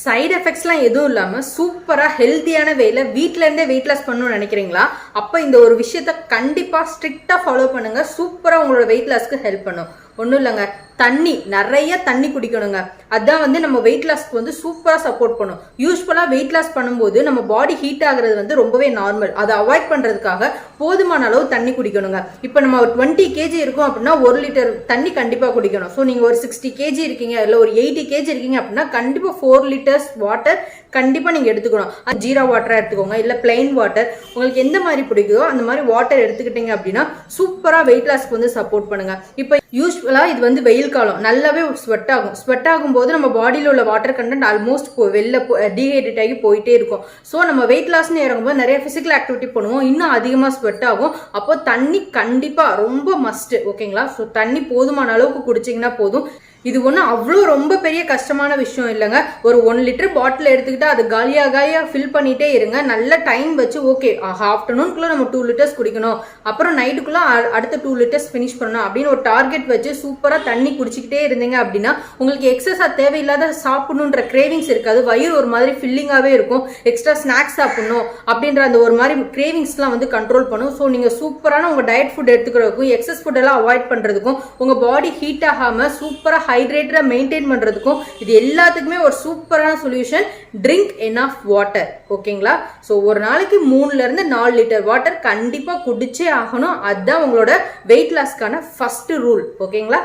Side எஃபெக்ட்ஸ்லாம் எதுவும் இல்லாமல் சூப்பராக ஹெல்த்தியான வேல வீட்டிலேருந்தே வெயிட் லாஸ் பண்ணணும்னு நினைக்கிறீங்களா? அப்போ இந்த ஒரு விஷயத்த கண்டிப்பாக ஸ்ட்ரிக்டாக ஃபாலோ பண்ணுங்கள். சூப்பராக உங்களோட வெயிட் லாஸ்க்கு ஹெல்ப் பண்ணும். ஒன்றும் இல்லைங்க, தண்ணி நிறைய தண்ணி குடிக்கணுங்க. அதான் நம்ம வெயிட் லாஸ்க்கு சூப்பராக சப்போர்ட் பண்ணும். யூஸ்வலாக வெயிட் லாஸ் பண்ணும்போது நம்ம பாடி ஹீட் ஆகுறது ரொம்பவே நார்மல். அதை அவாய்ட் பண்ணுறதுக்காக போதுமான அளவு தண்ணி குடிக்கணுங்க. இப்போ நம்ம 20 kg இருக்கும் அப்படின்னா 1 லிட்டர் தண்ணி கண்டிப்பாக குடிக்கணும். ஸோ நீங்கள் ஒரு 60 kg இருக்கீங்க இல்லை ஒரு 80 kg இருக்கீங்க அப்படின்னா கண்டிப்பாக 4 லிட்டர்ஸ் வாட்டர் கண்டிப்பாக நீங்கள் எடுத்துக்கணும். ஜீரா வாட்டராக எடுத்துக்கோங்க, இல்லை பிளைன் வாட்டர், உங்களுக்கு எந்த மாதிரி பிடிக்குதோ அந்த மாதிரி வாட்டர் எடுத்துக்கிட்டீங்க அப்படின்னா சூப்பராக வெயிட் லாஸ்க்கு சப்போர்ட் பண்ணுங்க. இப்போ யூஸ்வலாக இது வெயில் காலம், நல்லாவே ஸ்வெட் ஆகும். ஸ்வெட் ஆகும்போது நம்ம பாடியில் உள்ள வாட்டர் கண்டென்ட் ஆல்மோஸ்ட் வெளில டீஹைட்ரேட் ஆகி போயிட்டே இருக்கும். ஸோ நம்ம வெயிட் லாஸ்ன்னு இறங்கும்போது நிறைய ஃபிசிக்கல் ஆக்டிவிட்டி பண்ணுவோம், இன்னும் அதிகமாக ஸ்வெட் ஆகும். அப்போ தண்ணி கண்டிப்பாக ரொம்ப மஸ்ட். ஓகேங்களா? ஸோ தண்ணி போதுமான அளவுக்கு குடிச்சிங்கன்னா போதும். இது ஒன்றும் அவ்வளோ ரொம்ப பெரிய கஷ்டமான விஷயம் இல்லைங்க. ஒரு 1 லிட்டர் பாட்டில் எடுத்துக்கிட்டு அது காலியாக ஃபில் பண்ணிட்டே இருங்க. நல்ல டைம் வச்சு ஓகே ஆஃப்டர்நூனுக்குள்ளே நம்ம 2 லிட்டர்ஸ் குடிக்கணும், அப்புறம் நைட்டுக்குள்ளே அடுத்த 2 லிட்டர்ஸ் ஃபினிஷ் பண்ணணும் அப்படின்னு ஒரு டார்கெட் வச்சு சூப்பராக தண்ணி குடிச்சிக்கிட்டே இருந்தீங்க அப்படின்னா உங்களுக்கு எக்ஸஸாக தேவையில்லாத சாப்பிடணுன்ற கிரேவிங்ஸ் இருக்காது. வயிறு ஒரு மாதிரி ஃபில்லிங்காகவே இருக்கும். எக்ஸ்ட்ரா ஸ்நாக்ஸ் சாப்பிடணும் அப்படின்ற அந்த ஒரு மாதிரி கிரேவிங்ஸ்லாம் கண்ட்ரோல் பண்ணும். ஸோ நீங்கள் சூப்பரான உங்கள் டயட் ஃபுட் எடுத்துக்கிறதுக்கும் எக்ஸஸ் ஃபுட் எல்லாம் அவாய்ட் பண்ணுறதுக்கும் உங்கள் பாடி ஹீட் ஆகாமல் சூப்பராக ஹைட்ரேட்டரா மெயின்டைன் பண்றதுக்கும் இது எல்லாத்துக்குமே ஒரு சூப்பரான சொல்யூஷன். Drink enough water. ஓகேங்களா? ஸோ ஒரு நாளைக்கு 3ல இருந்து 4 லிட்டர் வாட்டர் கண்டிப்பா குடிச்சே ஆகணும். அதுதான் உங்களோட வெயிட் லாஸ்க்கான ஃபர்ஸ்ட் ரூல். ஓகேங்களா?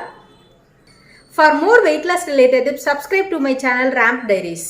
For more weight loss related tips, subscribe to my channel Ramp Diaries.